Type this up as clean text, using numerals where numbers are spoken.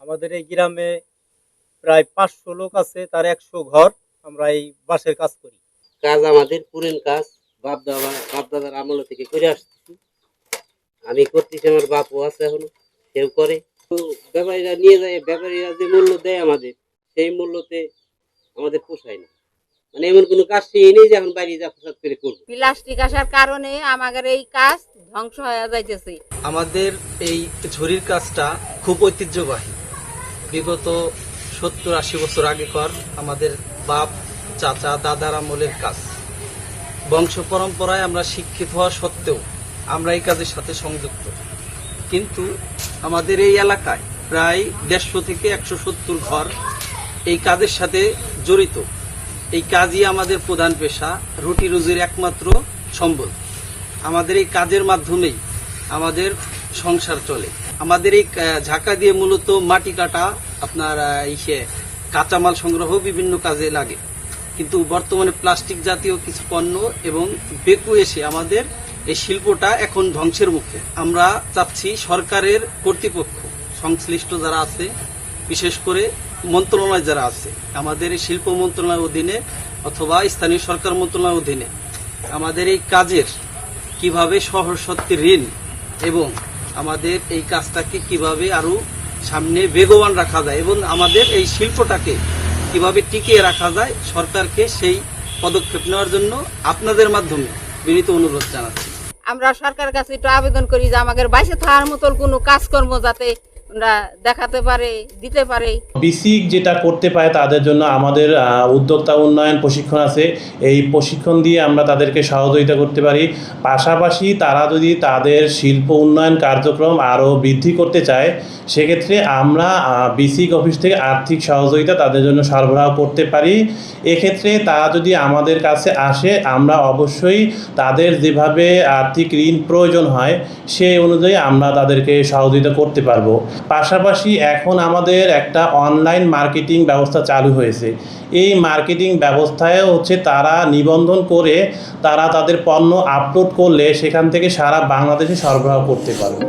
আমাদের এই গ্রামে প্রায় 500 লোক আছে, তার 100 ঘর আমরা এই বাঁশের কাজ করি। কাজ আমাদের পুরান কাজ, বাপ দাদার আমল থেকে করে আসতেছি। আমি করতেছি, আমার বাপও আছে এখনো, সেও করে। তো ব্যাপারীরা নিয়ে যায়, ব্যাপারীরা যে মূল্য দেয় আমাদের, সেই মূল্যতে আমাদের পোষায় না। মানে এমন কোনো কাজ সেই নেই যে এখন বাইরে যা ফসাদ করে করবো। প্লাস্টিক আসার কারণে আমাদের এই কাজ ধ্বংস হয়ে যাইতেছে। আমাদের এই ঝুড়ির কাজটা খুব ঐতিহ্যবাহী। বিগত 70-80 বছর আগেকার আমাদের বাপ চাচা দাদার আমলের কাজ। বংশ পরম্পরায় আমরা শিক্ষিত হওয়া সত্ত্বেও আমরা এই কাজের সাথে সংযুক্ত। কিন্তু আমাদের এই এলাকায় প্রায় 150 থেকে 170 ঘর এই কাজের সাথে জড়িত। এই কাজই আমাদের প্রধান পেশা, রুটি রুজির একমাত্র সম্বল। আমাদের এই কাজের মাধ্যমেই আমাদের সংসার চলে। আমাদের এই ঝাঁকা দিয়ে মূলত মাটি কাটা, আপনার কাঁচামাল সংগ্রহ বিভিন্ন কাজে লাগে। কিন্তু বর্তমানে প্লাস্টিক জাতীয় কিছু পণ্য এবং বেকু এসে আমাদের এই শিল্পটা এখন ধ্বংসের মুখে। আমরা চাচ্ছি সরকারের কর্তৃপক্ষ, সংশ্লিষ্ট যারা আছে, বিশেষ করে মন্ত্রণালয় যারা আছে, আমাদের এই শিল্প মন্ত্রণালয়ের অধীনে অথবা স্থানীয় সরকার মন্ত্রণালয়ের অধীনে আমাদের এই কাজের কিভাবে সহজ শর্তে ঋণ এবং আমাদের এই কাজটাকে কিভাবে আরো সামনে বেগবান রাখা যায় এবং আমাদের এই শিল্পটাকে কিভাবে টিকিয়ে রাখা যায়, সরকারকে সেই পদক্ষেপ নেওয়ার জন্য আপনাদের মাধ্যমে বিনীত অনুরোধ জানাচ্ছি। আমরা সরকারের কাছে একটু আবেদন করি যে আমাদের বাইসে থাকার মতন কোনো কাজকর্ম যাতে ওরা দেখাতে পারে, দিতে পারে। বিসিক যেটা করতে পারে তাদের জন্য আমাদের উদ্যোক্তা উন্নয়ন প্রশিক্ষণ আছে। এই প্রশিক্ষণ দিয়ে আমরা তাদেরকে সহযোগিতা করতে পারি। পাশাপাশি তারা যদি তাদের শিল্প উন্নয়ন কার্যক্রম আরও বৃদ্ধি করতে চায়, সেক্ষেত্রে আমরা বিসিক অফিস থেকে আর্থিক সহযোগিতা তাদের জন্য সরবরাহ করতে পারি। এক্ষেত্রে তারা যদি আমাদের কাছে আসে, আমরা অবশ্যই তাদের যেভাবে আর্থিক ঋণ প্রয়োজন হয় সেই অনুযায়ী আমরা তাদেরকে সহযোগিতা করতে পারবো। পাশাপাশি এখন আমাদের একটা অনলাইন মার্কেটিং ব্যবস্থা চালু হয়েছে। এই মার্কেটিং ব্যবস্থায় তারা নিবন্ধন করে তারা তাদের পণ্য আপলোড করলে সেখান থেকে সারা বাংলাদেশে সরবরাহ করতে পারবে।